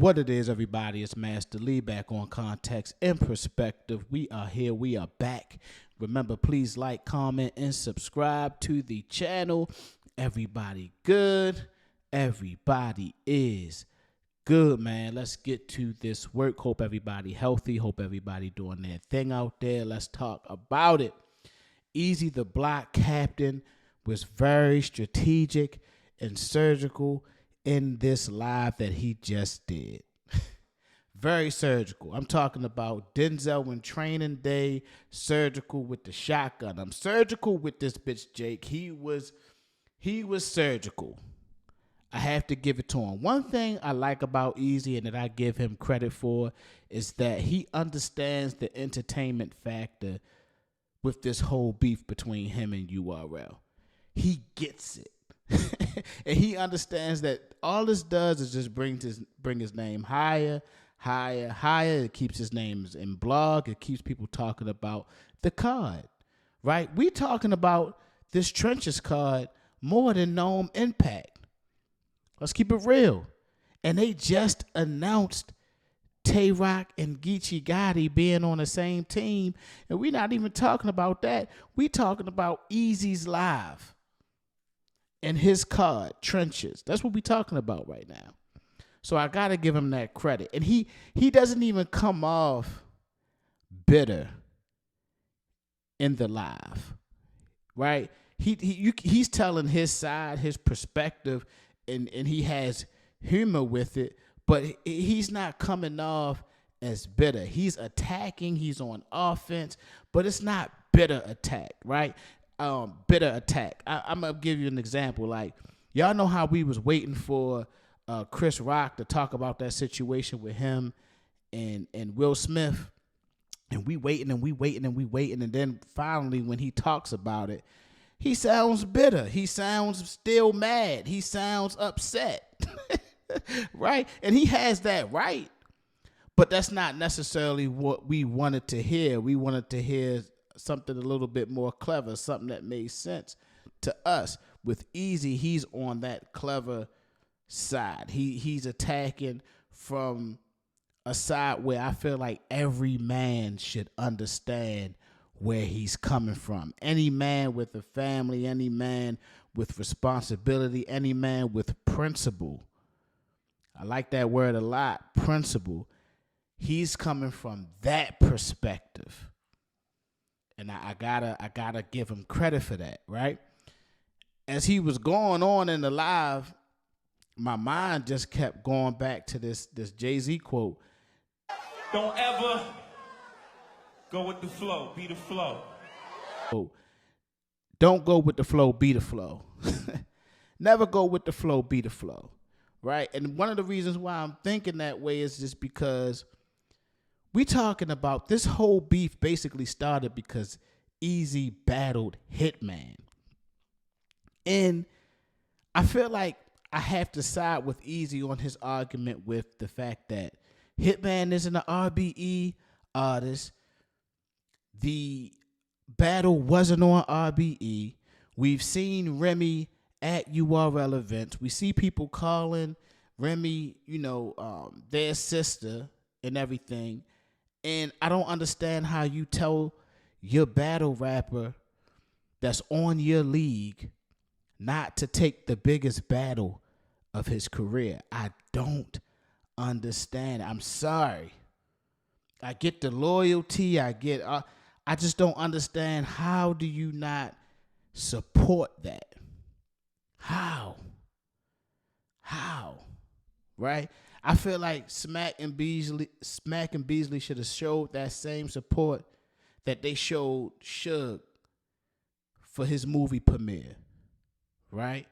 What it is, everybody, it's Master Lee back on Context and Perspective. We are here. We are back. Remember, please like, comment, and subscribe to the channel. Everybody good? Everybody is good, man. Let's get to this work. Hope everybody healthy. Hope everybody doing their thing out there. Let's talk about it. Eazy, the block captain, was very strategic and surgical in this live that he just did. Very surgical. I'm talking about Denzel in Training Day, surgical with the shotgun. I'm surgical with this bitch, Jake. He was surgical. I have to give it to him. One thing I like about Eazy and that I give him credit for is that he understands the entertainment factor with this whole beef between him and URL. He gets it. And he understands that all this does is just bring his name higher. It keeps his name in blog. It keeps people talking about the card, right? We talking about this Trenches card more than Gnome Impact. Let's keep it real. And they just announced Tay-Rock and Geechee Gotti being on the same team. And we're not even talking about that. We talking about Eazy's live and his card, Trenches. That's what we talking about right now. So I got to give him that credit. And he doesn't even come off bitter in the live, right? He's telling his side, his perspective, and he has humor with it, but he's not coming off as bitter. He's attacking, he's on offense, but it's not bitter attack, right? Bitter attack. I'm going to give you an example. Like, y'all know how we was waiting for Chris Rock to talk about that situation with him and Will Smith, and we waiting, and then finally when he talks about it, he sounds bitter. He sounds still mad. He sounds upset, right? And he has that right, but that's not necessarily what we wanted to hear. We wanted to hear something a little bit more clever, something that made sense to us. With Eazy, he's on that clever side. He's attacking from a side where I feel like every man should understand where he's coming from. Any man with a family, any man with responsibility, any man with principle. I like that word a lot, principle. He's coming from that perspective. And I gotta give him credit for that, right? As he was going on in the live, my mind just kept going back to this Jay-Z quote. Don't ever go with the flow, be the flow. Don't go with the flow, be the flow. Never go with the flow, be the flow, right? And one of the reasons why I'm thinking that way is just because we talking about this whole beef basically started because Eazy battled Hitman. And I feel like I have to side with Eazy on his argument with the fact that Hitman isn't an RBE artist. The battle wasn't on RBE. We've seen Remy at URL events. We see people calling Remy, their sister and everything. And I don't understand how you tell your battle rapper that's on your league not to take the biggest battle of his career. I don't understand. I'm sorry. I get the loyalty. I just don't understand. How do you not support that? How? Right? I feel like Smack and Beasley should have showed that same support that they showed Suge for his movie premiere, right?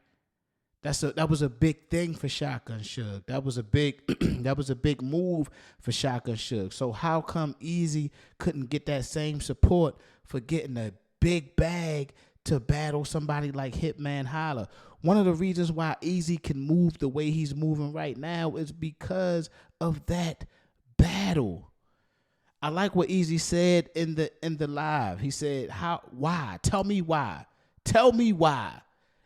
That was a big thing for Shotgun Suge. That was a big move for Shotgun Suge. So how come Eazy couldn't get that same support for getting a big bag to battle somebody like Hitman Holla? One of the reasons why Eazy can move the way he's moving right now is because of that battle. I like what Eazy said in the live. He said, why? Tell me why.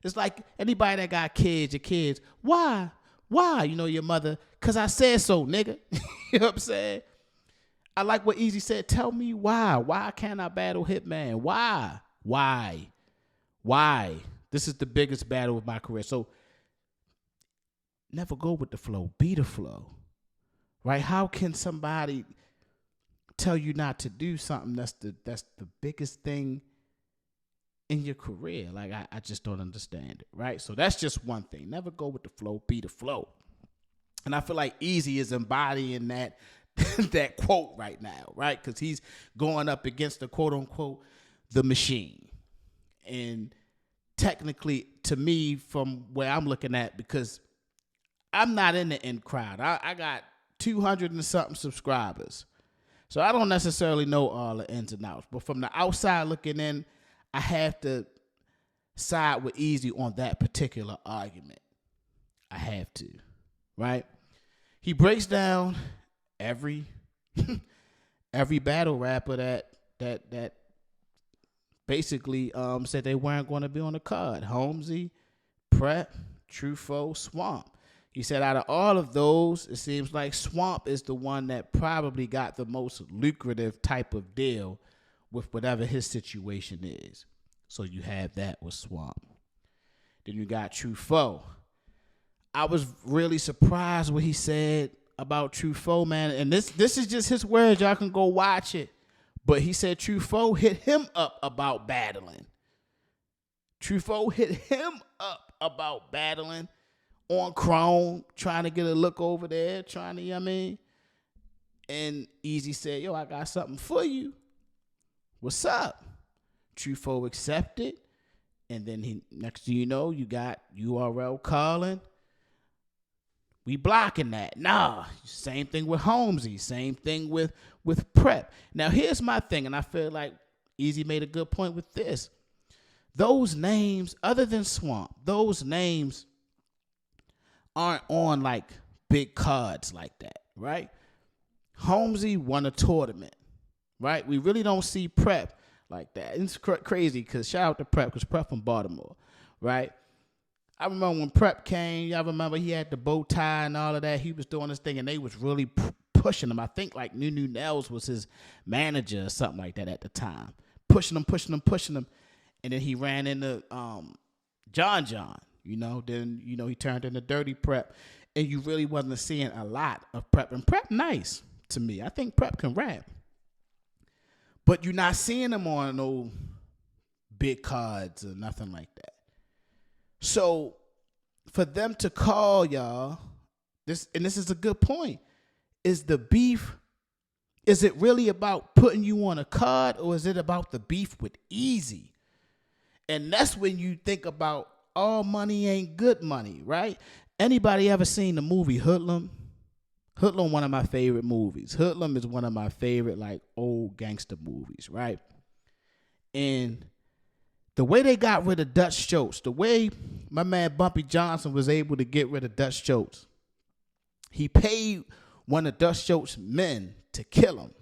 It's like anybody that got kids, why? Why? You know your mother, because I said so, nigga. You know what I'm saying? I like what Eazy said. Tell me why. Why can't I battle Hitman? Why? Why? This is the biggest battle of my career. So never go with the flow. Be the flow. Right? How can somebody tell you not to do something that's the biggest thing in your career? Like, I just don't understand it, right? So that's just one thing. Never go with the flow, be the flow. And I feel like Eazy is embodying that that quote right now, right? Because he's going up against the quote unquote the machine. And technically, to me, from where I'm looking at, because I'm not in the in crowd. I got 200 and something subscribers. So I don't necessarily know all the ins and outs. But from the outside looking in, I have to side with Eazy on that particular argument. I have to, right? He breaks down every battle rapper that basically said they weren't going to be on the card. Holmesy, Prep, Truffaut, Swamp. He said out of all of those, it seems like Swamp is the one that probably got the most lucrative type of deal with whatever his situation is. So you have that with Swamp. Then you got Truffaut. I was really surprised what he said about Truffaut, man. And this is just his words. Y'all can go watch it. But he said Truffaut hit him up about battling. Truffaut hit him up about battling on Chrome, trying to get a look over there, trying to, you know what I mean? And Eazy said, yo, I got something for you. What's up? Truffaut accepted. And then next thing you know, you got URL calling. We blocking that. Nah, same thing with Holmesy. Same thing with Prep. Now, here's my thing, and I feel like Eazy made a good point with this. Those names, other than Swamp, those names aren't on like big cards like that, right? Holmesy won a tournament, right? We really don't see Prep like that. It's crazy because shout out to Prep because Prep from Baltimore, right? I remember when Prep came, y'all remember he had the bow tie and all of that. He was doing this thing and they was really pushing him. I think like Nunu Nels was his manager or something like that at the time. Pushing him. And then he ran into John. Then he turned into Dirty Prep, and you really wasn't seeing a lot of Prep. And Prep nice to me. I think Prep can rap, but you're not seeing him on no big cards or nothing like that. So for them to call y'all this, and this is a good point, is the beef? Is it really about putting you on a card, or is it about the beef with Eazy? And that's when you think about all money ain't good money, right? Anybody ever seen the movie Hoodlum? Hoodlum, one of my favorite movies. Hoodlum is one of my favorite like old gangster movies, right? And the way they got rid of Dutch Schultz, the way my man Bumpy Johnson was able to get rid of Dutch Schultz, he paid one of Dutch Schultz's men to kill him.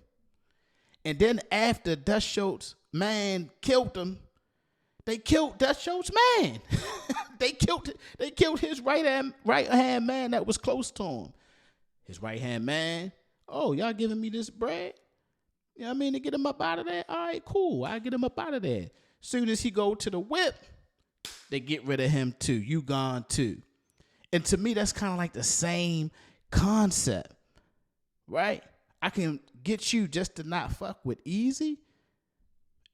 And then after Dutch Schultz's man killed him, they killed Dutch Schultz's man. They killed his right hand man that was close to him. His right hand man, oh, y'all giving me this bread? You know what I mean? To get him up out of there? All right, cool. I get him up out of there. Soon as he go to the whip, they get rid of him too. You gone too. And to me, that's kind of like the same concept, right? I can get you just to not fuck with Eazy.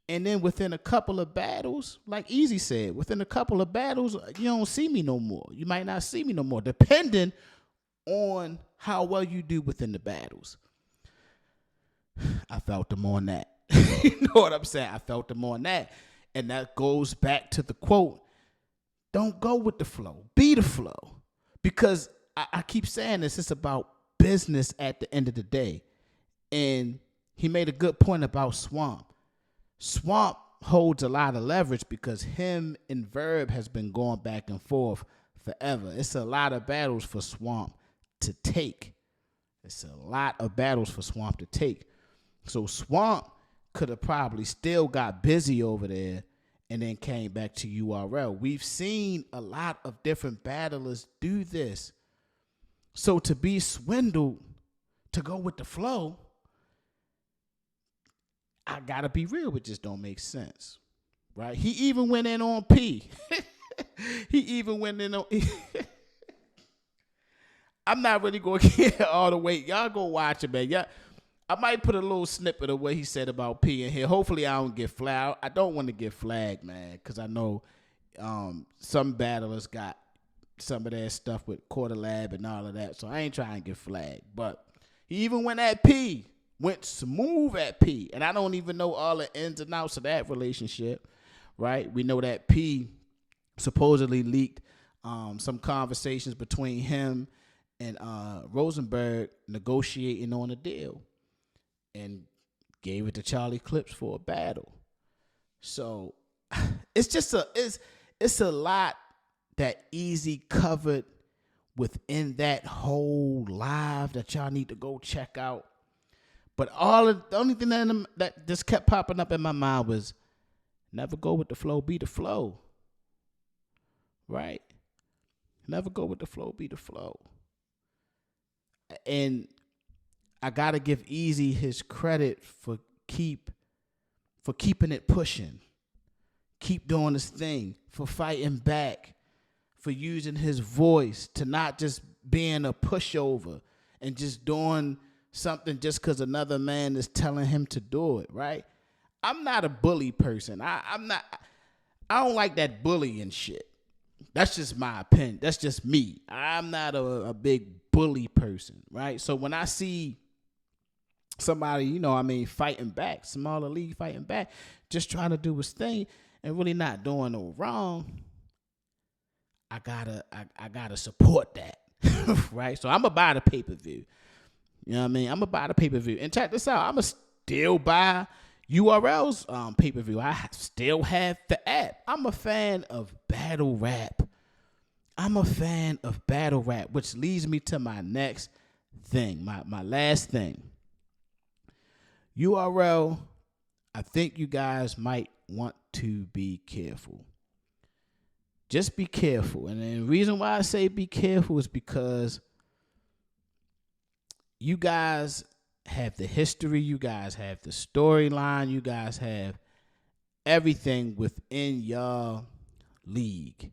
And then within a couple of battles, like Eazy said, within a couple of battles, you don't see me no more. You might not see me no more, depending on how well you do within the battles. I felt them on that. You know what I'm saying? I felt them on that. And that goes back to the quote, don't go with the flow, be the flow. Because I keep saying this, it's about business at the end of the day. And he made a good point about Swamp. Swamp holds a lot of leverage because him and Verb has been going back and forth forever. It's a lot of battles for Swamp to take. So Swamp could have probably still got busy over there and then came back to URL. We've seen a lot of different battlers do this. So to be swindled, to go with the flow, I gotta be real, it just don't make sense. Right? He even went in on P. He even went in on I'm not really going to get all the way. Y'all go watch it, man. I might put a little snippet of what he said about P in here. Hopefully, I don't get flagged. I don't want to get flagged, man, because I know some battlers got some of that stuff with Quarter Lab and all of that. So I ain't trying to get flagged. But he even went at P, went smooth at P. And I don't even know all the ins and outs of that relationship, right? We know that P supposedly leaked some conversations between him and Rosenberg negotiating on a deal and gave it to Charlie Clips for a battle. So it's just it's a lot that Eazy covered within that whole live that y'all need to go check out. But the only thing that just kept popping up in my mind was never go with the flow, be the flow. Right? Never go with the flow, be the flow. And I gotta give Eazy his credit for keeping it pushing, keep doing his thing, for fighting back, for using his voice, to not just being a pushover and just doing something just because another man is telling him to do it. Right? I'm not a bully person. I don't like that bullying shit. That's just my opinion. That's just me. I'm not a big bully person, right? So when I see somebody, fighting back, smaller league fighting back, just trying to do his thing and really not doing no wrong, I gotta support that, right? So I'm gonna buy the pay-per-view. You know what I mean? I'm gonna buy the pay-per-view. And check this out, I'm gonna still buy URL's pay-per-view. I still have the app. I'm a fan of battle rap. Which leads me to my next thing, my last thing. URL, I think you guys might want to be careful. Just be careful. And the reason why I say be careful is because you guys have the history, you guys have the storyline, you guys have everything within y'all league,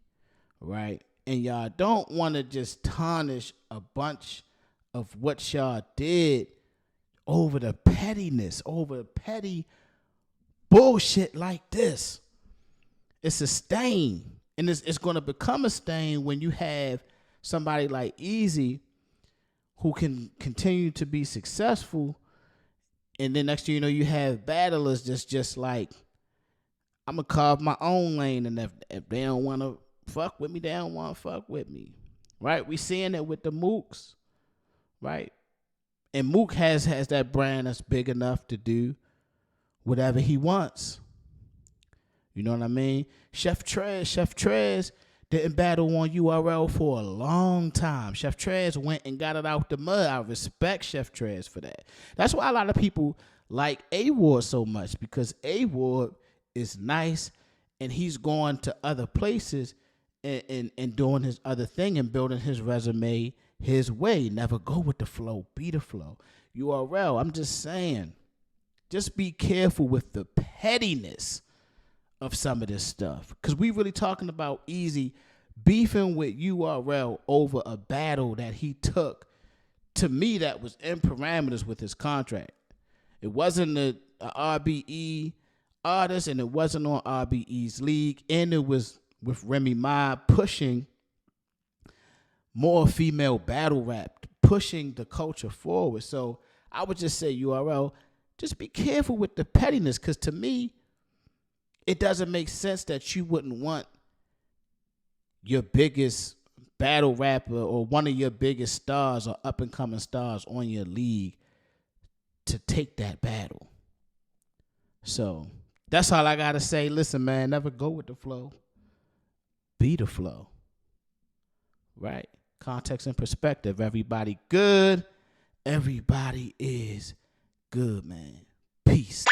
right? And y'all don't want to just tarnish a bunch of what y'all did over the pettiness, over petty bullshit like this. It's a stain. And it's going to become a stain when you have somebody like Eazy who can continue to be successful. And then next thing you know, you have battlers just like, I'm going to carve my own lane. And if they don't want to fuck with me, they don't want to fuck with me. Right? We seeing it with the Mooks. Right? And Mook has that brand that's big enough to do whatever he wants. You know what I mean? Chef Trez didn't battle on URL for a long time. Chef Trez went and got it out the mud. I respect Chef Trez for that. That's why a lot of people like A-Ward so much, because A-Ward is nice and he's going to other places and doing his other thing and building his resume his way. Never go with the flow, be the flow. URL, I'm just saying, just be careful with the pettiness of some of this stuff. Because we really talking about Eazy beefing with URL over a battle that he took, to me, that was in parameters with his contract. It wasn't a RBE artist, and it wasn't on RBE's league, and it was with Remy Ma pushing more female battle rap, pushing the culture forward. So I would just say, URL, just be careful with the pettiness, because to me, it doesn't make sense that you wouldn't want your biggest battle rapper or one of your biggest stars or up-and-coming stars on your league to take that battle. So that's all I got to say. Listen, man, never go with the flow. Be the flow. Right? Context and perspective. Everybody good. Everybody is good, man. Peace.